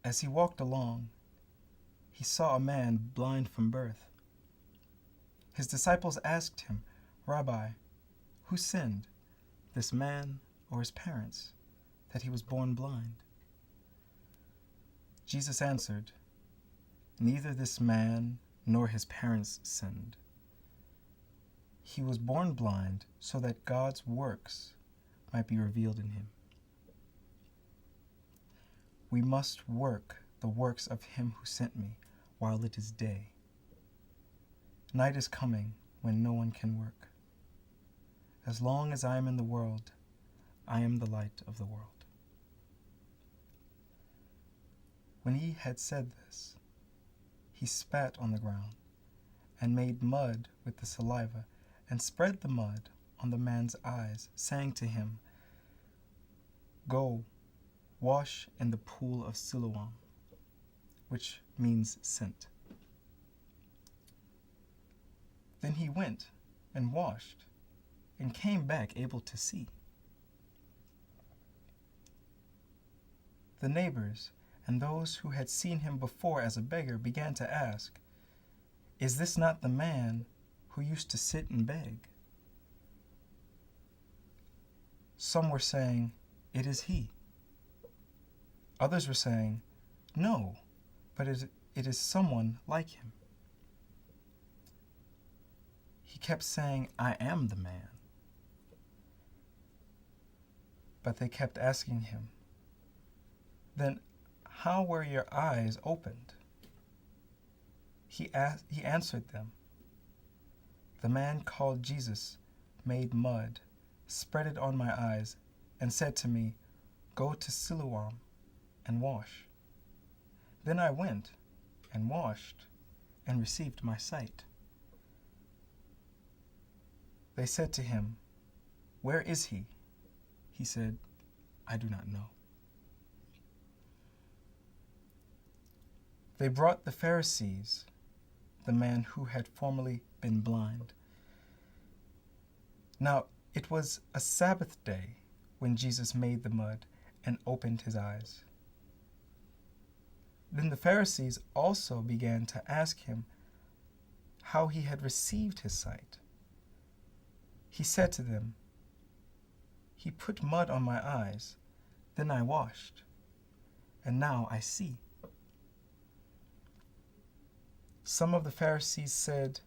As he walked along, he saw a man blind from birth. His disciples asked him, "Rabbi, who sinned, this man or his parents, that he was born blind?" Jesus answered, "Neither this man nor his parents sinned. He was born blind so that God's works might be revealed in him. We must work the works of him who sent me while it is day. Night is coming when no one can work. As long as I am in the world, I am the light of the world." When he had said this, he spat on the ground and made mud with the saliva and spread the mud on the man's eyes, saying to him, "Go, wash in the pool of Siloam," which means sent. Then he went and washed and came back able to see. The neighbors and those who had seen him before as a beggar began to ask, "Is this not the man who used to sit and beg?" Some were saying, "It is he." Others were saying, "No, but it is someone like him." He kept saying, "I am the man." But they kept asking him, "Then how were your eyes opened?" He answered them, "The man called Jesus made mud, spread it on my eyes, and said to me, 'Go to Siloam and wash.' Then I went and washed and received my sight." They said to him, "Where is he?" He said, "I do not know." They brought the Pharisees the man who had formerly been blind. Now it was a Sabbath day when Jesus made the mud and opened his eyes. Then the Pharisees also began to ask him how he had received his sight. He said to them, "He put mud on my eyes, then I washed, and now I see." Some of the Pharisees said,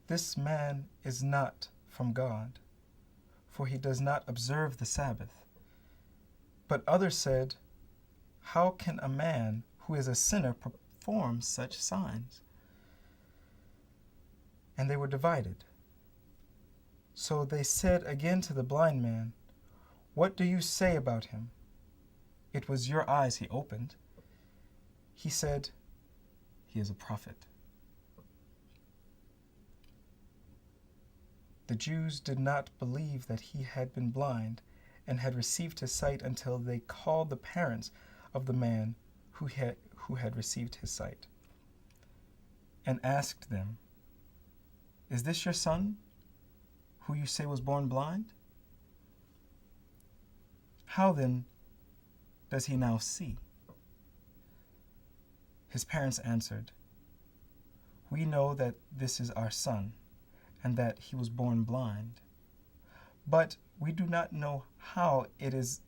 "This man is not from God, for he does not observe the Sabbath." But others said, "How can a man who is a sinner perform such signs?" And they were divided. So they said again to the blind man, "What do you say about him? It was your eyes he opened." He said, "He is a prophet." The Jews did not believe that he had been blind and had received his sight until they called the parents of the man who had received his sight and asked them, "Is this your son, who you say was born blind? How then does he now see?" His parents answered, "We know that this is our son, and that he was born blind. But we do not know how it is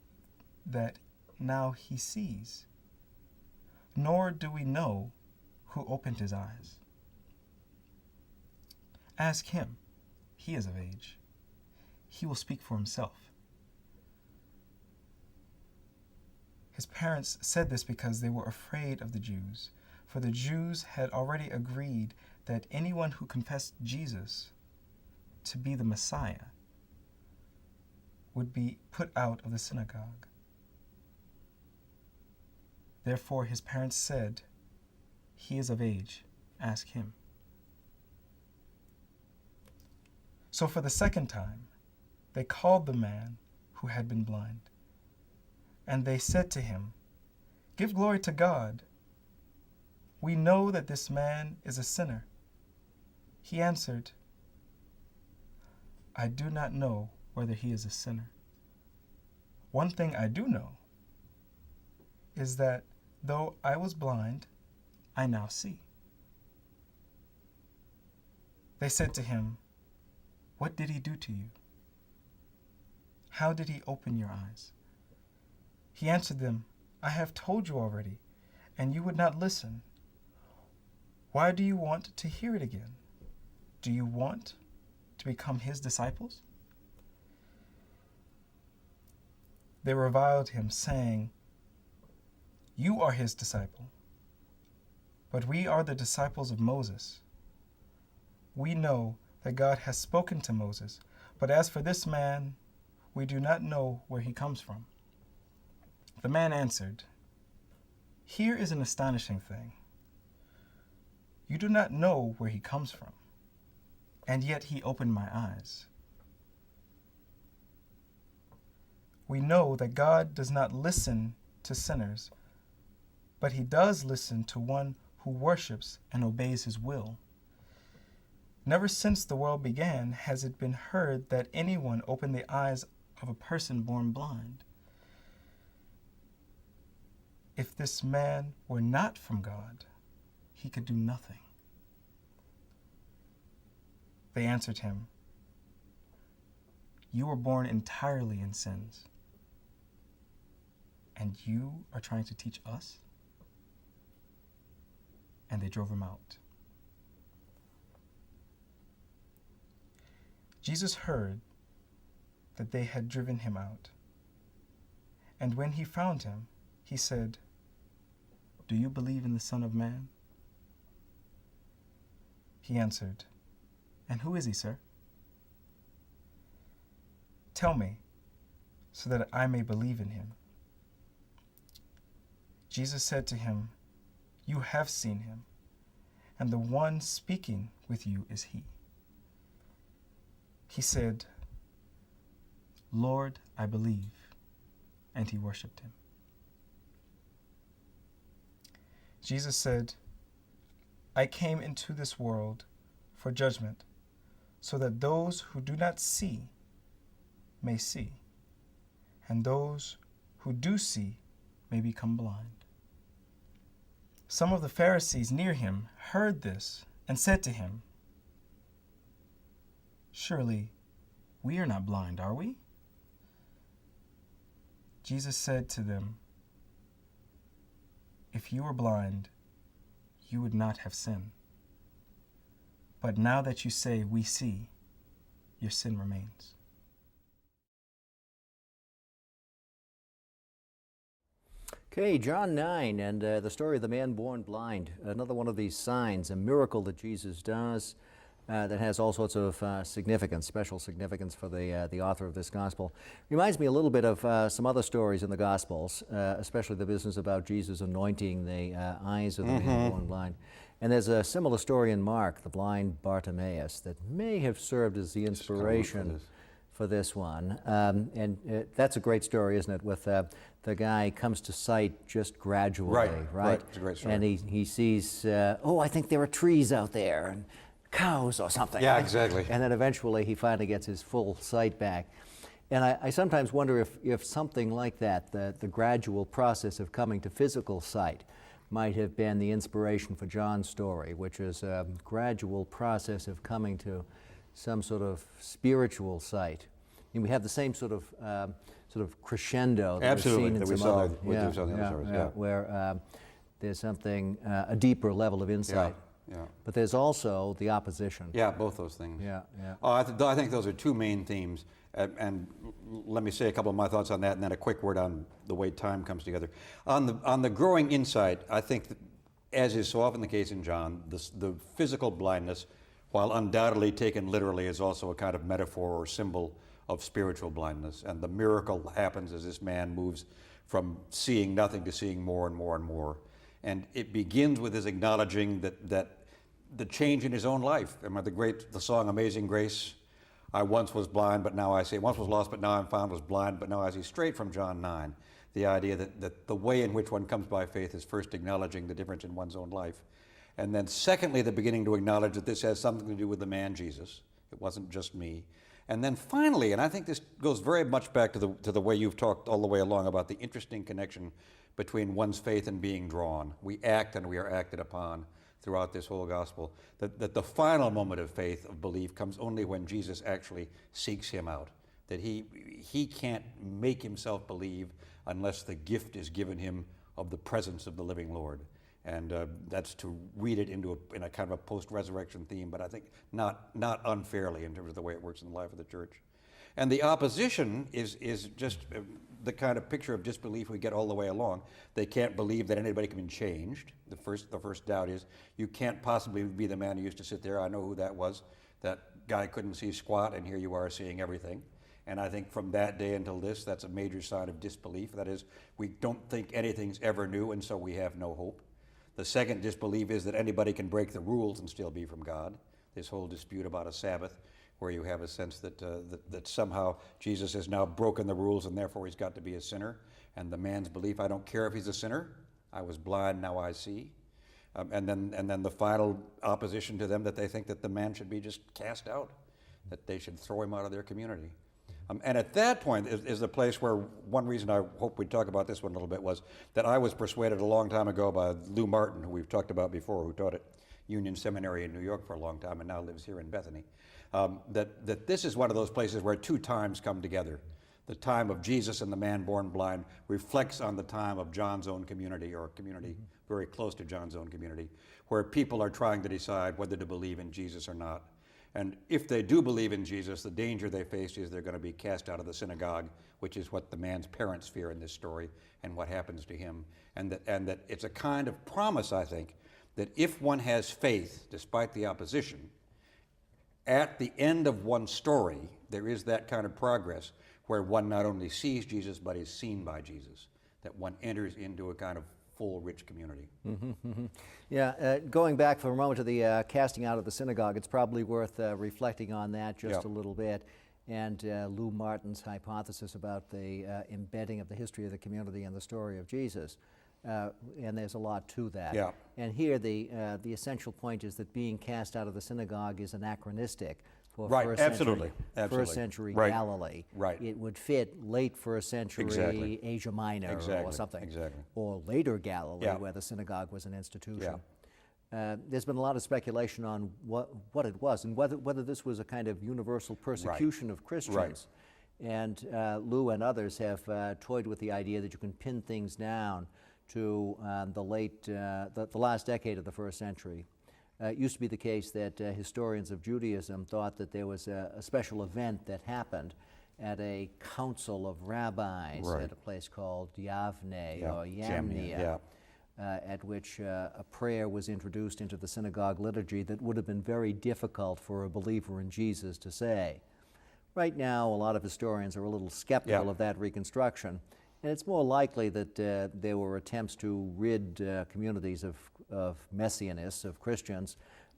that now he sees, nor do we know who opened his eyes. Ask him, he is of age. He will speak for himself." His parents said this because they were afraid of the Jews, for the Jews had already agreed that anyone who confessed Jesus to be the Messiah would be put out of the synagogue. Therefore his parents said, "He is of age, ask him." So for the second time they called the man who had been blind, and they said to him, "Give glory to God. We know that this man is a sinner." He answered, "I do not know whether he is a sinner. One thing I do know, is that though I was blind, I now see." They said to him, "What did he do to you? How did he open your eyes?" He answered them, "I have told you already, and you would not listen. Why do you want to hear it again? Do you want to become his disciples?" They reviled him, saying, "You are his disciple, but we are the disciples of Moses. We know that God has spoken to Moses, but as for this man, we do not know where he comes from." The man answered, "Here is an astonishing thing. You do not know where he comes from, and yet he opened my eyes. We know that God does not listen to sinners, but he does listen to one who worships and obeys his will. Never since the world began has it been heard that anyone opened the eyes of a person born blind. If this man were not from God, he could do nothing." They answered him, "You were born entirely in sins, and you are trying to teach us?" And they drove him out. Jesus heard that they had driven him out, and when he found him, he said, "Do you believe in the Son of Man?" He answered, "And who is he, sir? Tell me, so that I may believe in him." Jesus said to him, "You have seen him, and the one speaking with you is he." He said, "Lord, I believe," and he worshipped him. Jesus said, "I came into this world for judgment, so that those who do not see may see, and those who do see may become blind." Some of the Pharisees near him heard this and said to him, "Surely we are not blind, are we?" Jesus said to them, "If you were blind, you would not have sin. But now that you say, 'We see,' your sin remains." Okay, John 9, and the story of the man born blind. Another one of these signs, a miracle that Jesus does that has all sorts of significance, special significance for the author of this gospel. Reminds me a little bit of some other stories in the Gospels, especially the business about Jesus anointing the eyes of the man born blind. And there's a similar story in Mark, the blind Bartimaeus, that may have served as the inspiration for this one. That's a great story, isn't it? With the guy comes to sight just gradually, right? It's a great story. And he sees, I think there are trees out there, and cows or something. Yeah, exactly. And then eventually he finally gets his full sight back. And I sometimes wonder if something like that, the gradual process of coming to physical sight, might have been the inspiration for John's story, which is a gradual process of coming to some sort of spiritual sight. And we have the same sort of crescendo that Absolutely, we've that seen we in some saw other, with some of the other stories, where there's something, a deeper level of insight. Yeah. But there's also the opposition. Yeah, both those things. Yeah. Oh, I think those are two main themes. And let me say a couple of my thoughts on that, and then a quick word on the way time comes together. On the growing insight, I think that, as is so often the case in John, the physical blindness, while undoubtedly taken literally, is also a kind of metaphor or symbol of spiritual blindness. And the miracle happens as this man moves from seeing nothing to seeing more and more and more. And it begins with his acknowledging that the change in his own life. Remember the song Amazing Grace? I once was blind, but now I see. Once was lost, but now I'm found, was blind, but now I see. Straight from John 9. The idea that the way in which one comes by faith is first acknowledging the difference in one's own life. And then secondly, the beginning to acknowledge that this has something to do with the man Jesus. It wasn't just me. And then finally, and I think this goes very much back to the way you've talked all the way along about the interesting connection between one's faith and being drawn. We act and we are acted upon throughout this whole gospel. That the final moment of faith, of belief, comes only when Jesus actually seeks him out. That he can't make himself believe unless the gift is given him of the presence of the living Lord. And that's to read it in a kind of a post-resurrection theme, but I think not unfairly in terms of the way it works in the life of the church. And the opposition is just the kind of picture of disbelief we get all the way along. They can't believe that anybody can be changed. The first doubt is, you can't possibly be the man who used to sit there. I know who that was. That guy couldn't see squat, and here you are seeing everything. And I think from that day until this, that's a major sign of disbelief. That is, we don't think anything's ever new, and so we have no hope. The second disbelief is that anybody can break the rules and still be from God. This whole dispute about a Sabbath, where you have a sense that somehow Jesus has now broken the rules and therefore he's got to be a sinner. And the man's belief, I don't care if he's a sinner. I was blind, now I see. And then the final opposition to them, that they think that the man should be just cast out, that they should throw him out of their community. And at that point is the place where one reason I hope we'd talk about this one a little bit was that I was persuaded a long time ago by Lou Martin, who we've talked about before, who taught at Union Seminary in New York for a long time and now lives here in Bethany, that this is one of those places where two times come together. The time of Jesus and the man born blind reflects on the time of John's own community, or a community very close to John's own community, where people are trying to decide whether to believe in Jesus or not. And if they do believe in Jesus, the danger they face is they're going to be cast out of the synagogue, which is what the man's parents fear in this story, and what happens to him. And that it's a kind of promise, I think, that if one has faith, despite the opposition, at the end of one's story, there is that kind of progress where one not only sees Jesus, but is seen by Jesus, that one enters into a kind of full, rich community. Yeah, going back for a moment to the casting out of the synagogue, it's probably worth reflecting on that just a little bit, and Lou Martin's hypothesis about the embedding of the history of the community and the story of Jesus. And there's a lot to that. Yeah. And here the essential point is that being cast out of the synagogue is anachronistic for Right, first absolutely, century, absolutely. first century Right, Galilee. right. It would fit late first century Exactly. Asia Minor or Exactly, something. exactly. Or later Galilee, Yeah. where the synagogue was an institution. There's been a lot of speculation on what it was and whether this was a kind of universal persecution of Christians. Right. And Lou and others have toyed with the idea that you can pin things down to the last decade of the first century. It used to be the case that historians of Judaism thought that there was a special event that happened at a council of rabbis at a place called Yavne or Yamnia, at which a prayer was introduced into the synagogue liturgy that would have been very difficult for a believer in Jesus to say. Right now, a lot of historians are a little skeptical of that reconstruction. And it's more likely that there were attempts to rid communities of messianists, of Christians,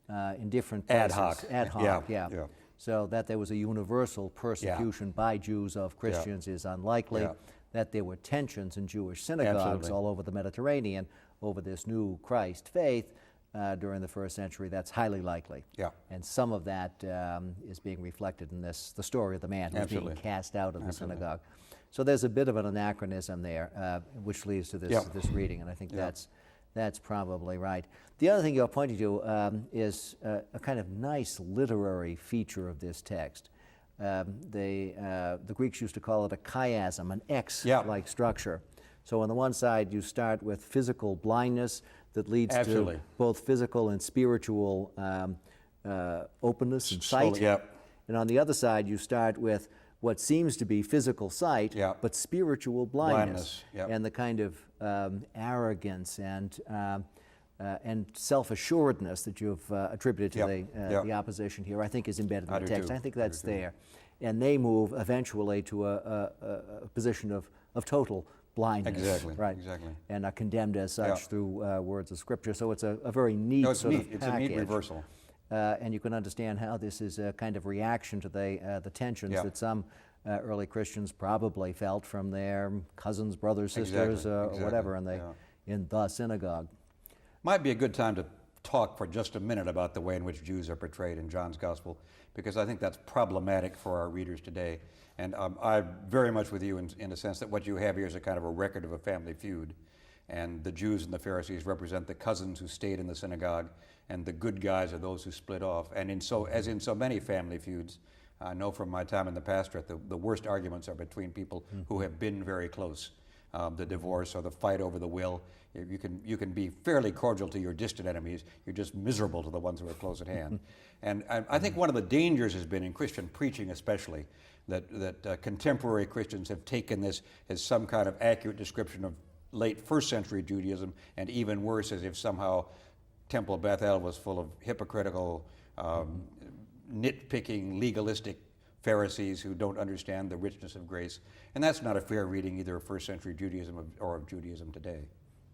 in different places. Ad hoc, yeah. So that there was a universal persecution by Jews of Christians is unlikely. That there were tensions in Jewish synagogues all over the Mediterranean over this new Christ faith during the first century, that's highly likely. And some of that is being reflected in the story of the man who's being cast out of the synagogue. So there's a bit of an anachronism there, which leads to this reading, and I think that's probably right. The other thing you're pointing to is a kind of nice literary feature of this text. The Greeks used to call it a chiasm, an X-like structure. So on the one side, you start with physical blindness that leads to both physical and spiritual openness and sight. And on the other side, you start with what seems to be physical sight, but spiritual blindness. And the kind of arrogance and self-assuredness that you've attributed to the opposition here, I think is embedded in the text. I think that's there. And they move eventually to a position of total blindness. Exactly. And are condemned as such through words of Scripture. So it's a very neat it's sort neat. of package. It's a neat reversal. And you can understand how this is a kind of reaction to the tensions that some early Christians probably felt from their cousins, brothers, sisters, or whatever in the synagogue. Might be a good time to talk for just a minute about the way in which Jews are portrayed in John's Gospel, because I think that's problematic for our readers today. And I'm very much with you in a sense that what you have here is a kind of a record of a family feud. and the Jews and the Pharisees represent the cousins who stayed in the synagogue, and the good guys are those who split off. And as in so many family feuds, I know from my time in the pastorate, the worst arguments are between people who have been very close. The divorce or the fight over the will. You can be fairly cordial to your distant enemies. You're just miserable to the ones who are close at hand. And I think one of the dangers has been in Christian preaching, especially, that contemporary Christians have taken this as some kind of accurate description of late first century Judaism, and even worse, as if somehow Temple Bethel was full of hypocritical, nitpicking, legalistic Pharisees who don't understand the richness of grace. And that's not a fair reading either of first century Judaism or of Judaism today.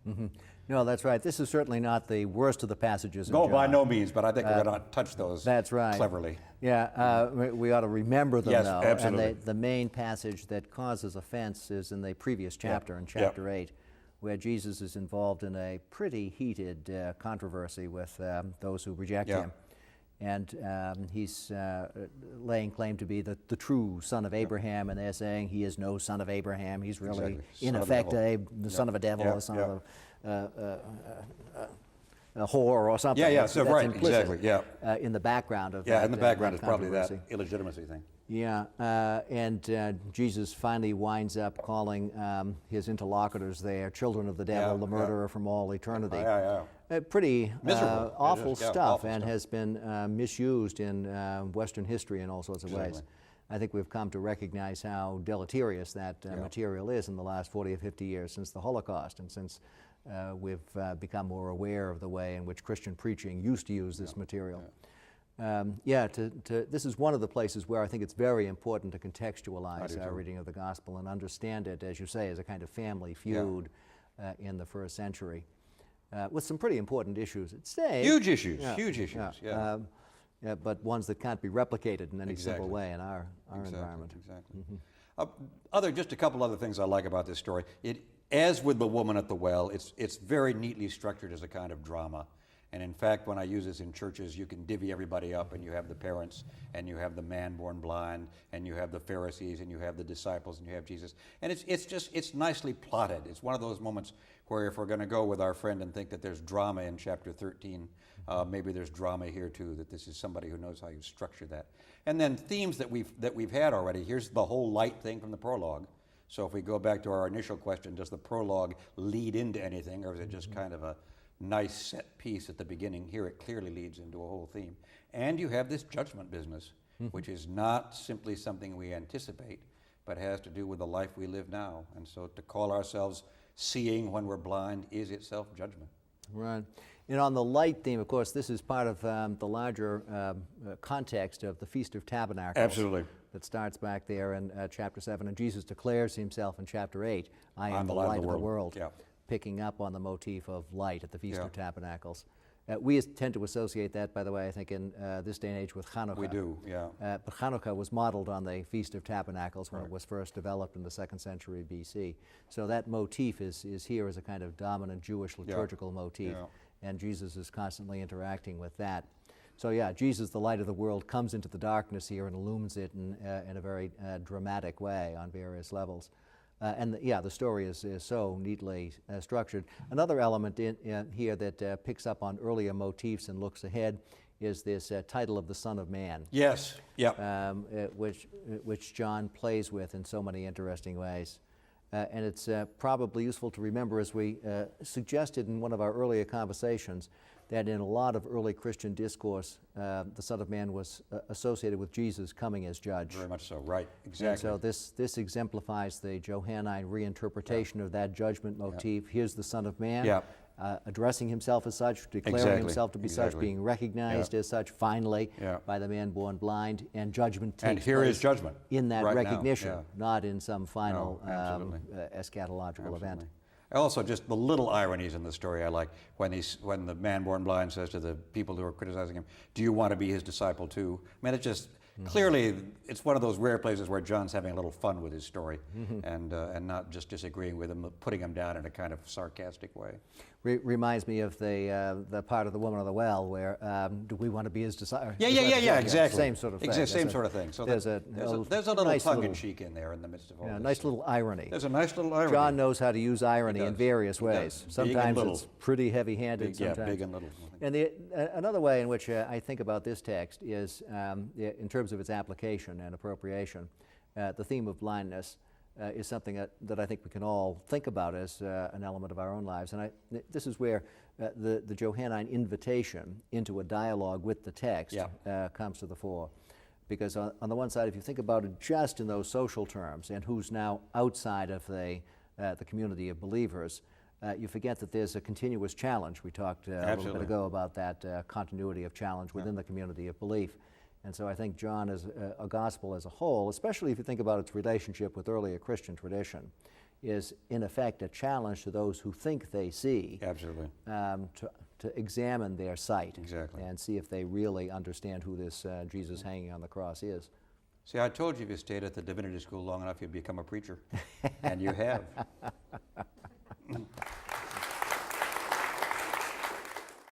Mm-hmm. No, that's right. This is certainly not the worst of the passages in No, John. by no means, but I think we're going to touch those That's right. cleverly. Yeah, we ought to remember them, Yes, though. absolutely. And the main passage that causes offense is in the previous chapter, in chapter 8, where Jesus is involved in a pretty heated controversy with those who reject him. And he's laying claim to be the true son of Abraham, and they're saying he is no son of Abraham. He's really, in effect, the son of a devil, the son of a whore or something. Yeah, so That's right, implicit, exactly, in the background of Yeah, that, in the background is that probably that controversy. illegitimacy thing. Yeah, and Jesus finally winds up calling his interlocutors there children of the devil, the murderer from all eternity. Pretty Miserable. awful It is, stuff, awful and stuff. has been misused in Western history in all sorts of ways. I think we've come to recognize how deleterious that material is in the last 40 or 50 years since the Holocaust, and since we've become more aware of the way in which Christian preaching used to use this material. This is one of the places where I think it's very important to contextualize our reading of the gospel and understand it, as you say, as a kind of family feud in the first century, with some pretty important issues at stake. Huge issues, huge issues, but ones that can't be replicated in any simple way in our environment. Exactly. Just a couple other things I like about this story. As with the woman at the well, it's very neatly structured as a kind of drama. And in fact, when I use this in churches, you can divvy everybody up, and you have the parents, and you have the man born blind, and you have the Pharisees, and you have the disciples, and you have Jesus. And it's nicely plotted. It's one of those moments where if we're going to go with our friend and think that there's drama in chapter 13, maybe there's drama here too, that this is somebody who knows how you structure that. And then themes that we've had already. Here's the whole light thing from the prologue. So if we go back to our initial question, does the prologue lead into anything, or is it just kind of a nice set piece at the beginning? Here it clearly leads into a whole theme. And you have this judgment business, which is not simply something we anticipate, but has to do with the life we live now. And so to call ourselves seeing when we're blind is itself judgment. Right. And on the light theme, of course, this is part of the larger context of the Feast of Tabernacles. Absolutely. That starts back there in chapter 7, and Jesus declares himself in chapter 8, I am the light of the world, picking up on the motif of light at the Feast of Tabernacles. We tend to associate that, by the way, I think in this day and age with Hanukkah. We do, But Hanukkah was modeled on the Feast of Tabernacles when it was first developed in the 2nd century BC. So that motif is here as a kind of dominant Jewish liturgical motif, and Jesus is constantly interacting with that. So Jesus, the light of the world, comes into the darkness here and illumines it in a very dramatic way on various levels. The story is so neatly structured. Another element in here that picks up on earlier motifs and looks ahead is this title of the Son of Man. Yes, which John plays with in so many interesting ways. And it's probably useful to remember, as we suggested in one of our earlier conversations, that in a lot of early Christian discourse, the Son of Man was associated with Jesus coming as judge. Very much so, right, exactly. And so this exemplifies the Johannine reinterpretation of that judgment motif. Here's the Son of Man, addressing himself as such, declaring himself to be such, being recognized as such finally by the man born blind, and judgment takes and here place is judgment in that right recognition, now. not in some final eschatological event. Absolutely. Also, just the little ironies in the story I like, when the man born blind says to the people who are criticizing him, do you want to be his disciple too? I mean, it's just Clearly, it's one of those rare places where John's having a little fun with his story and not just disagreeing with him, putting him down in a kind of sarcastic way. Reminds me of the part of the woman of the well where do we want to be his disciples? Yeah, exactly. Same sort of thing. Same sort of thing. So there's a little nice tongue-in-cheek in there in the midst of all this. nice little irony. There's a nice little irony. John knows how to use irony in does. various He ways. does. Big and Sometimes little. it's pretty heavy-handed. Sometimes. Big and little. And another way in which I think about this text is in terms of its application and appropriation. The theme of blindness is something that I think we can all think about as an element of our own lives. And this is where the Johannine invitation into a dialogue with the text comes to the fore. Because on the one side, if you think about it just in those social terms and who's now outside of the community of believers, you forget that there's a continuous challenge. We talked a little bit ago about that continuity of challenge within the community of belief. And so I think John is a gospel as a whole, especially if you think about its relationship with earlier Christian tradition, is in effect a challenge to those who think they see. Absolutely. To examine their sight. Exactly. And see if they really understand who this Jesus hanging on the cross is. See, I told you if you stayed at the Divinity School long enough, you'd become a preacher. And you have.